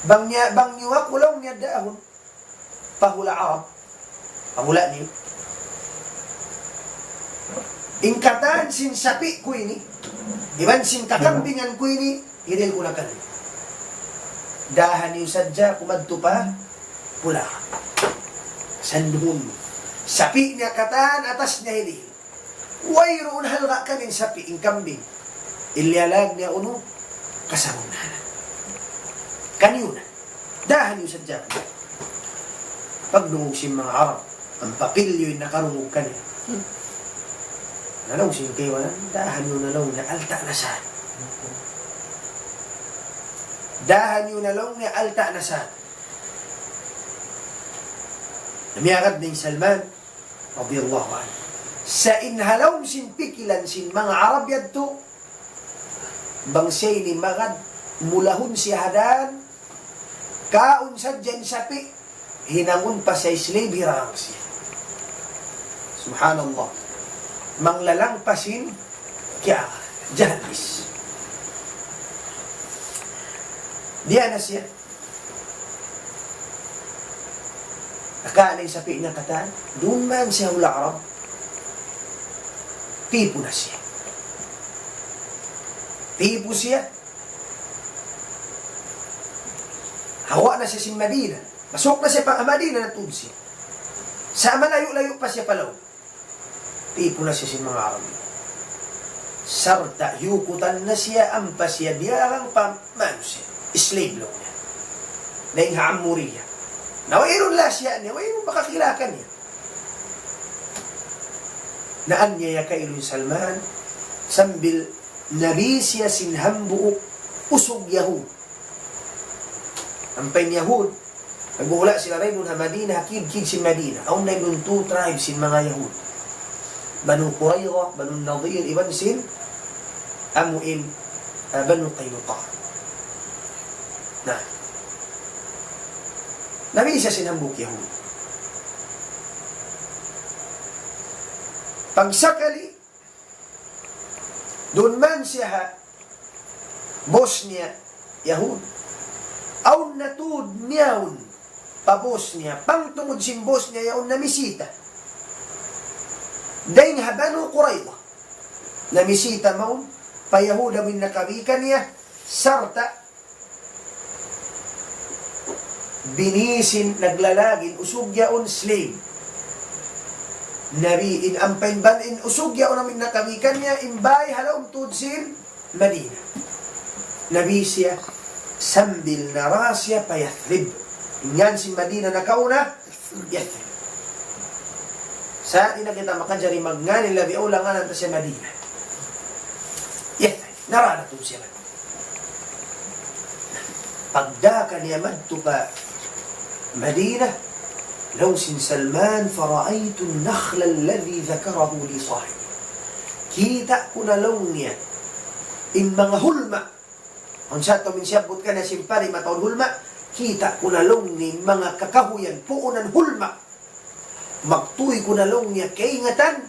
bang niwak ulaw niya daahon, pahula Arab, pahula niyo. Ingkatan sin sapi ko ini, iban sin kakambingan ko ini, hiril ko na kanil. Dahan niyo sadya, kumadto pa, pula. Sanduhon. Sapi niya katan, atas niya hiril. Wayroon halga kanin sapi in kambing. Ilyalag niya uno, kasarunan. Kanyuna. Dahan yung sadya. Pagdungog si mga Arab, ang papilyo'y nakarungog ka niya. Nalaw siya kayo na, dahan yung nalaw na alta na saan. Dahan yung nalaw na alta na saan. Namiyakad ni Salman, radiyallahu anhu. Sa inhalaw sin pikilan sin mga Arab yadto, bangsay ni magad, mulahon si hadan, kaon sa dyan sapi, hinangon pa sa slave hirang siya. Subhanallah. Manglalang pasin, kaya jahalis. Diyan na siya. Nakaalay sapi niya kataan, doon man siya hula Arab, pipo na siya. Pipo siya. Hawa na siya si Madina. Masok na siya pa Madina na tun siya. Sa malayo-layo pa siya palaw. Pipo na siya si mga Arab. Sarta, yukutan na siya, ampas siya, diarang pamano siya. Slave lang niya. Naing haamuriya. Nawairon la siya niya, wairon makakilakan niya. Naan niya kailun Salman, sambil nabi siya sinhambuok, usog Yahud. Ang pain Yahud, nagbuhula sila rin nun ha Madina, kid sin Madina. Aun na yung 2 tribes sin mga Yahud. Banu Qurayza, Banu Nadir, iban sin Amuin, Banu Qaynuqa. Nabi siya sinambuk Yahud. Pagsakali, doon man siya Bosnia, Yahud. Aun natud niyaun pa Bosnia, pangtungod sin Bosnia yaun na misita. Daing habanu Qurayza, na misita maun, pa Yahuda min nakabikan niya, sarta, binisin, naglalagin, usugyaon, slave. Nabi, inampain ban, usugyaon namin nakamikan niya, imbay, halaum tudsin, Madina. Nabi siya, sambil narasya, payathrib. Inyan si Madina na kauna, yathrib. Saan na kita makajari magngani, labi o langanan ta siya Madina. Yathrib, naranatun siya Madina. Pagdaka niya madto pa, مدينة لوس سلمان فرأيت النخل الذي ذكره لي صاحبي كي تأكل لونيا إن mga hulma ang sato min siyabot ka na simpari mataon hulma كي تأكل لوني mga kakahuyan puunan hulma magtuy ko na longnya kaingatan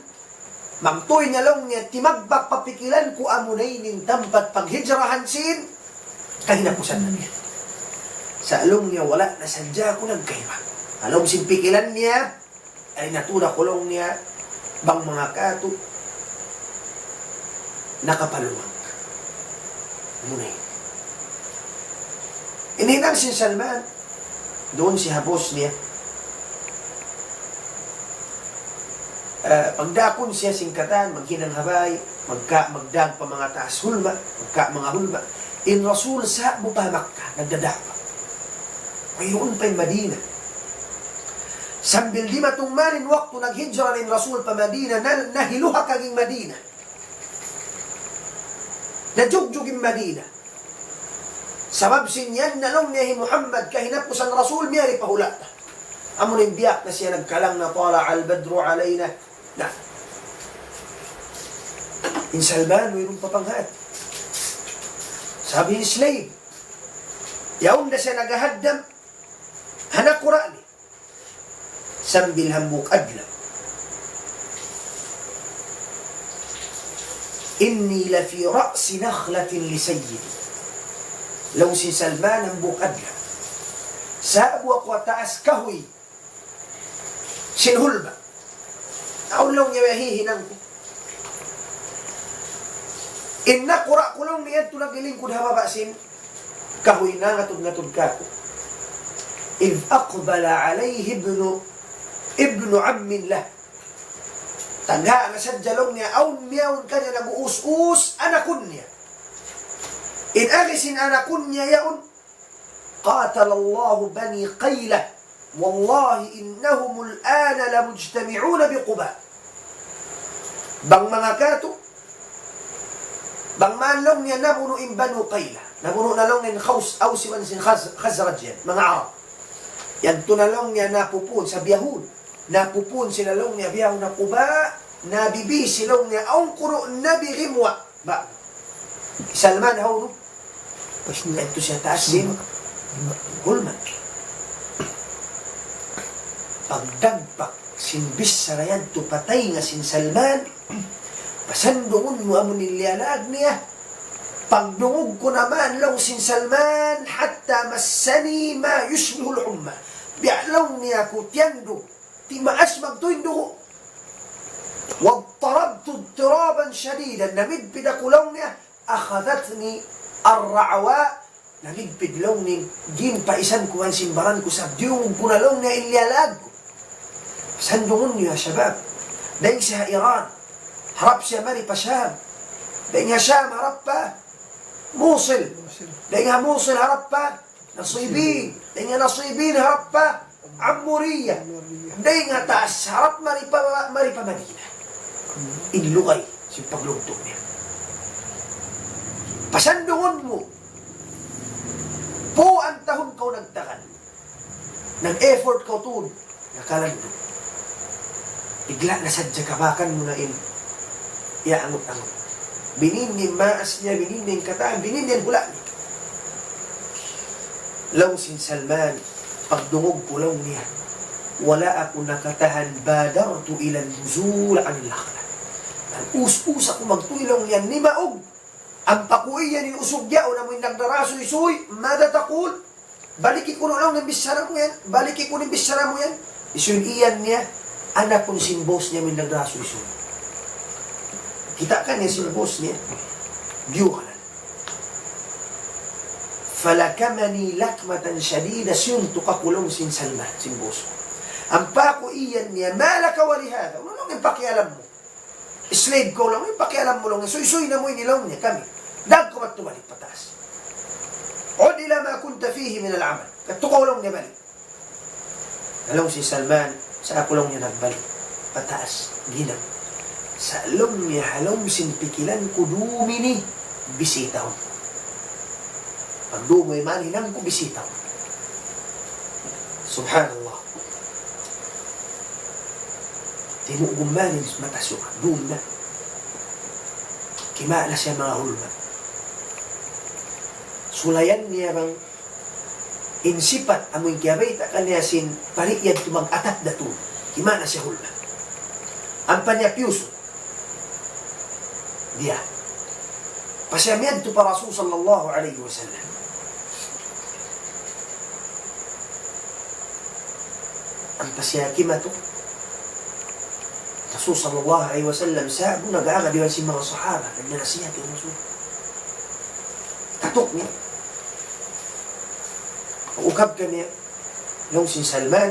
magtuy na longnya timagbak papikilan ko amunay ning tampat paghijrahan sin kahinapusan na niya. Sa along niya, wala na sadya ko nagkaiba. Along simpikilan niya, ay natuna kulong niya, bang mga kato, nakapaluwag. Munay. Ininang si Salman, doon si habos niya. Pagdakon siya singkatan, maghinang habay, magdag pa mga taas hulma, mga hulma. In Rasul sa bupa Makkah, nagdadapa. Mayroon pa'y Madina. Sambil di matungmanin waktu naghijra rin Rasul pa Madina, nahiluha kaging Madina. Najugjugin Madina. Sabab sinyan nalong niya Muhammad kahinapusan Rasul miyari pahulata. Amo rin biyak na siya nagkalang na tala al-badru alayna. Na. In Salman, mayroon papanghaat. Sabi ni slave, yaon na siya nagahaddam, hanak Qur'ani sambil hambuk adlam inni la fi ra'si nakhlatin li sayyidi law si Salman hambuk adlam sa abu ako taas kahoy sinhulba aulong niya hihinang ko inna Qur'a kulong niya tunagiling ko hababasin kahoy na ngatod-ngatod ka ko إذ أقبل عليه ابن عم له Tangga na sa jalong niya, aun miyaon ka niya nag-uus-us, anakun niya. In agisin anakun niya yaon, قاتل الله بني قيلة والله إنهم الآن لمجتمعون بقباء. Bang mga kato, bang manlong niya nabuno in Banu Qayla, nabuno na long in Ausiman sin Khazraj yan, mga Arab. Yan tunalong niya napupun sa biyahun, napupun sila long niya biyahun na Quba, nabibi silong niya, aung kuro nabi rimwa, ba? Salman haw no? Ito siya taas din, hulman. Pagdagpak, sinbis sa rayad to patay nga sin Salman, pasandungon mo amo nilialag niya. Pagdungog ko naman lang sin Salman, hatta masani ma yushbihul umma. Bialaw niya ko tiyando, timaas magtuindo. Wagtarabtu tiraban syadidan, namidpid ako lang niya, akhadatni arra'wa, namidpid lang ni, gin paisan ko ang simbaran ko sa diyong kunalong niya ilialag ko. Sandungon niya, syabab. Dahil siya Iran, harap siya mari pa Sham. Dahil nga Sham, harap pa Mosul. Dahil nga Mosul, harap pa Nasibin. Dahil nga Nasibin, harap pa Ammuriya. Dahil nga taas, harap mari pa Madina. Inlugay si paglugtong niya. Pasandungon mo, po ang tahon kau nagtakan. Nag-effort kau tuon, nakalandong. Bigla na sadya kabakan mo na iaangot-angot. Bininin maas niya, bininin kataan, bininin hula niya. Law sin Salman, pagdungog ko lang niya, wala ako nakatahan, badartu ilan nuzul anil lakhla. Us-us ako magtulong yan, ni maog. Ang pakuiyan ni usugya o namoy nagdarasoy-soy, madatakul. Baliki ko lang ng bisara mo yan, baliki ko ng bisara mo yan. Isun iyan niya, anak kong simbos niya may nagdarasoy-soy. Kita ka niya simbos niya, diyo ka lang. Falakamani lakmatan syadida siyunto kakulong sin Salman, simbos. Ang pakuiyan niya, malaka walihada, ano lang yung pakialam mo? Slave ko lang, yung pakialam mo lang, suy-suy na mo inilaw niya kami. Dag ko matubalik pataas. O nila ma kunta fihi min al-amal. Katukaw lang niya balik. Alam si Salman, sa ako lang niya nagbalik. Pataas, ginang. Sa alam niya halong sinpikilan ko dumini, bisita ko. Pag dumoy man, hinang ko bisita ko. Subhanallah. Di mo gumanin matasyo ka, doon na. Kima na siya mga hulma. Sulayan niya bang insipat amoy gabay ta kanya sin pariyad tumag atat datu. Kima na siya hulma. Ang panyapyuso. Dia. Pasyamyan to para Rasul sallallahu alaihi wasallam. Ang pasyakima to Rasul sallallahu alaihi wasallam sabi nag-aaga diwan si mga sahaba nagnanasihat kay Rasul. Katok niya. Ukab ka niya yung si Salman,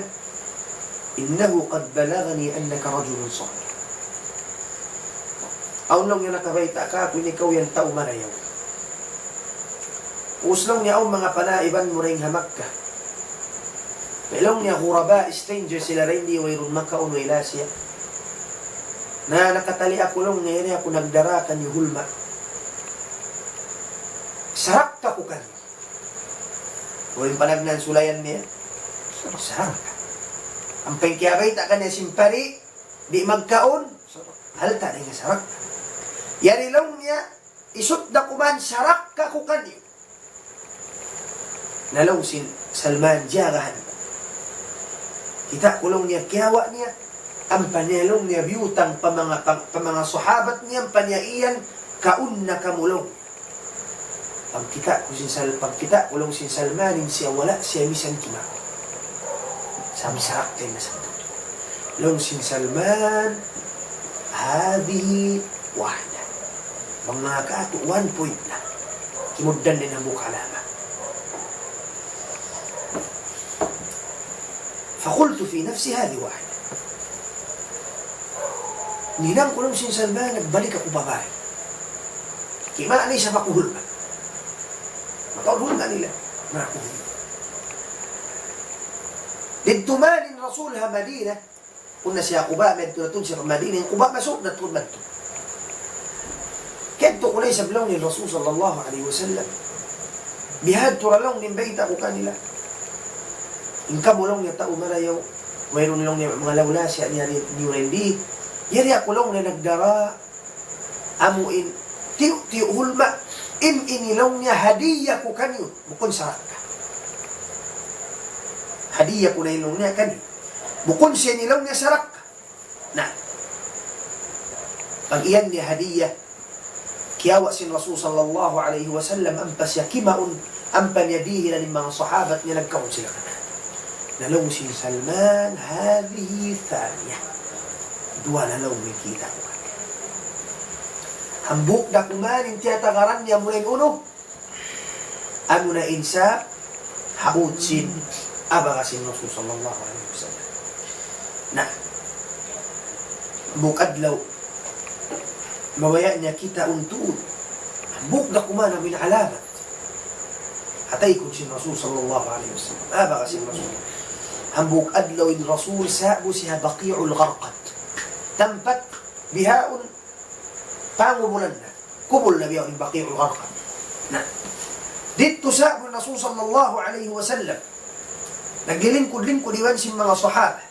innahu qad balagani annaka rajulun salih. Aun lang yung nakabaita ka kung ikaw yan tao marayaw. Uslong niya ang mga panaiban mo rin hamak ka. Ilong niya huraba, stranger sila rin di wayrun makaon o ilasya. Na nakatali ako lang ngayon ako nagdarakan ni hulma. Sarap ka ko kan. O yung panagnan sulayan niya. Sarap ka. Ang pangkiyabay ta ka niya simpari, di magkaon, halta na nga sarap ka. Yarilong niya, isut na kuman, sarap ka ko kan. Nalaw si Salman, jagahan. Kita kulong niya, kiyawa niya, ang panyalong niya biyutang pa mga sahabat niya, panyaiyan, kaun na kamulong. Pagkita kulong si Salmanin siya wala, siya misang kimako. Sabi sa akin na sa ito. Long si Salman, hadi wahda. Mga kaato, 1 point na. Kimugdan din ang mukha lama. فقلت في نفسي هذه واحدة Ninang ko lang si Salman, nagbalik ako babae. Kima ni sa makuhulma. Makaulhulma nila. Makuhulma. Dito manin Rasul ha Madina, kuna siya Quba, medto na siya Madina, yung Quba masuk na tulad to. Kento kulay sa blong ni Rasul sallallahu alaihi wasallam. Bihad turalong ni bayta ko kanila. Ingka mulong niya tao marayaw, mayroon nilong niya mga lawla siya niya ni Rendi. Yari ako lang na nagdara, amuin, tiyo hulma, inilong niya hadiya ko kanyo, bukon sa ka. Hadiya ko na ilong niya kanyo. Bukon siya nilong niya sa raka. Na, pag iyan niya hadiya, kiyawa si Rasul sallallahu alaihi wasallam, ampas siya kimaun, ampan yadihi na ng mga sahabat niya, nagkaon sila ka na. Nalong si Salman, hadihi thaniya. Dua na lang may kita ko. Hambuk na kumanin, tiyatagaran niya muna yung uno. Ano na insa, hautsin, abagasin Rasul sallallahu alaihi wasallam. Na, bukadlaw, mawaya niya kita untuun. Hambuk na kumanin, minalamat. Hatay ko si Rasul sallallahu alaihi wasallam. Abagasin Rasul. Hambuk adlaw in Rasul sa'bo siya Baqi'ul Gharqad. Tampat bihaun pangubulan na. Kubul na bihaun in Baqi'ul Gharqad. Na. Dito sa'bo Rasul sallallahu alaihi wasallam. Naglilingkod-lingkod iwan si mga sahaba.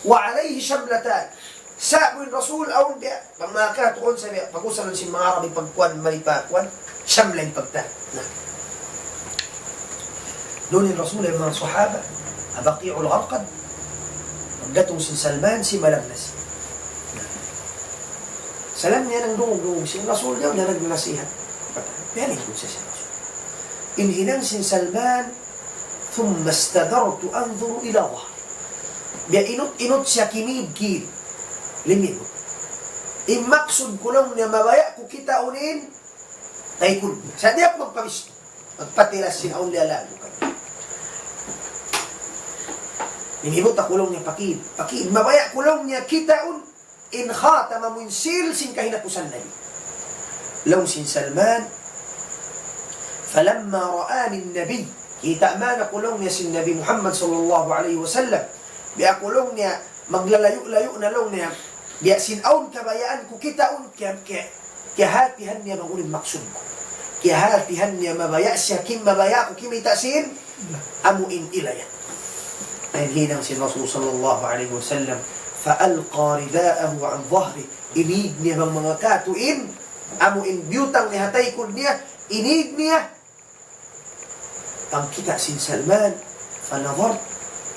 Wa alayhi shamlatan. Sa'bo in Rasul aun biya. Pagmakatuon sa biya. Pag-usalan si mga Arabi pagkuan, malipakwan. Shamlan pagta. Na. Doon yung Rasul ay mga sahaba. Baqi'ul Gharqad. Pagdatong si Salman, si malam na siya. Salam niya ng dungog-dungog siya. Rasul niya, naragnasihan. Piyanin ko siya siya Rasul. Inhinang si Salman, thumma stadartu anzuru ila Allah. Biya inot-inot siya kinib-kib. Liminot. Imaksud ko lang niya mabaya ko kita unin, ay kun. Sa di ako magpabisto. Magpatilas sinaon liala mo kami. Ninhibot na kulong niya pakid. Mabaya kulong niya kitaon in khatama munsil sin kahinapusan na yun. Law sin Salman, falamma ra'ani nabi, kita mana kulong niya sin Nabi Muhammad sallallahu alaihi wasallam, biya kulong niya, maglalayo-layo na long niya, biya sinaon kabayaan ko kitaon, kihatihan niya mangunin maksud ko. Kihatihan niya mabaya siya, kim mabaya ko, kimitasin, amuin ilayan. Ay hinang si Rasul sallallahu alaihi wasallam, fa'alqa ridaahu an dhahri, inig niya ng mga katuin, amuin biyutang ni hatay kul niya, inig niya. Pagkita sin Salman, fanadhar,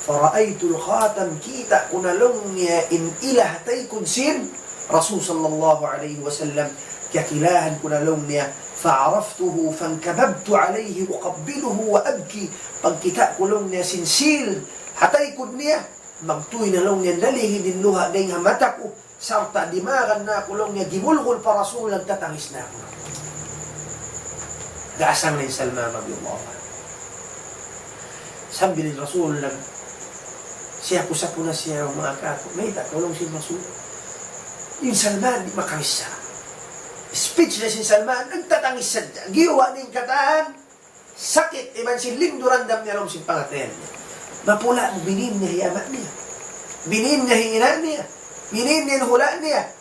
fara'aytul khatam, kita kunalong niya in ila hatay kun sin Rasul sallallahu alaihi wasallam, kakilahan kunalong niya, fa'araftuhu, fankababtu alaihi, uqabbiluhu wa abki, pagkita kulong niya sinsil, hatay ko niya, magtuloy na lang niya, nalihin din luha na yung mata ko, sarta dimagan na ako lang niya, gimulgol para Rasul, nagtatangis na ako. Gaasang na yung Salman, radiyallahu anhu. Sabi ni Rasul, siya po na siya, mga kato, may takulong si Rasul. Yung Salman, di makamisa. Speechless si Salman, nagtatangis sa giwa na yung kataan, sakit, iban si lindurandam niya lang si pangatayan niya. Mapula mo, binin niya hiyamat niya. Binin niya hiinan niya. Binin niya hula niya.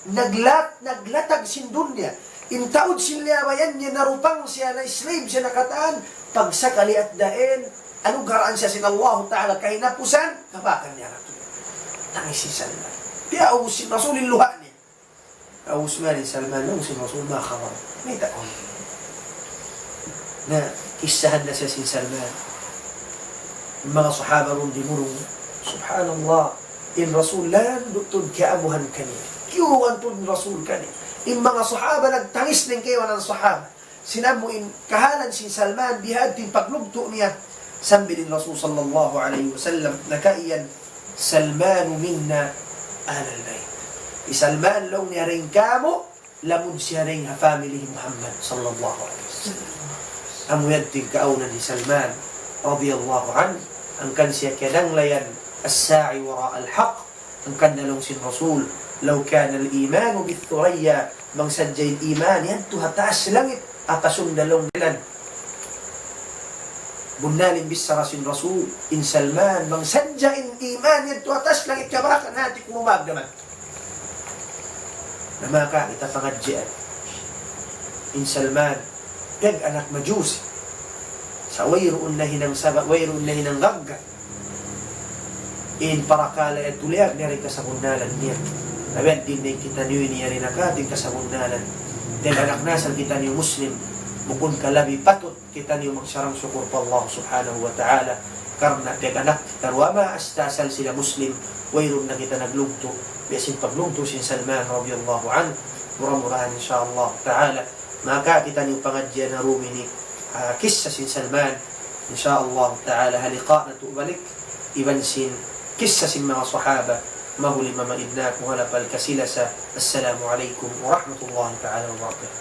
Naglatag sindun niya. Intaod siliyawayan niya, narupang siya na slave siya nakataan. Pagsakali at daen, anugaraan siya sin Allah Ta'ala kahinapusan, kabakan niya rato. Tangis si Salman. Piyaw si Rasulin luha niya. Awus nga ni Salman, nung si Rasul makawar. May taon. Na isahan na siya si Salman. Mga sahaba ron dimurong, subhanallah, in Rasul lan dutod kiamuhan kani. Kiuruan to in Rasul kani. In mga sahaba nagtangis ng kayo ng sahaba. Sinamu in kahalan si Salman, bihad din paglugto niya. Sambi din Rasul sallallahu alaihi wasallam, nakaiyan, Salmanu minna ahlal bayt. Salman long niya rin kamo, lamod siya rin ha family Muhammad sallallahu alaihi wasallam. Amuyad din kauna ni Salman, radiyallahu anhu, ang kan siya kinanglayan as-sa'i wara al-haq, ang kan nalong sin Rasul law kana al-iman bithuraya bang sadyay iman yan tuhataas langit apasundalong dilan bunalin bisarasin rasul in Salman bang sadyain iman yan tuhataas langit kabakan hati kumumag naman na maka kita pangadyan in Salman yag anak majusi sa wayroon na hinang sabak wayroon na hinang gagga in parakala at tuliag nari kasabunalan niya Abad din na kita niyo iniyari na ka, din kasabunalan. Dahil anak nasal kita niyo Muslim, mukun kalabi patot, kita niyo magsarang syukur pa Allah subhanahu wa ta'ala. Karena dahil anak kita ruwama, astasal sila Muslim, wayroon na kita naglugto. Biasin paglugto si Salman, radiyallahu anhu, murah-murahan insyaAllah ta'ala. Maka kita niyo pangadyan na rumini, kissa si Salman, insyaAllah ta'ala, halika na tuubalik, iban sin, kissa sin mga sahaba, mahuli mamaidnak mo halapal kasilasa. Assalamu alaikum wa rahmatullahi ta'ala wa barakatuh.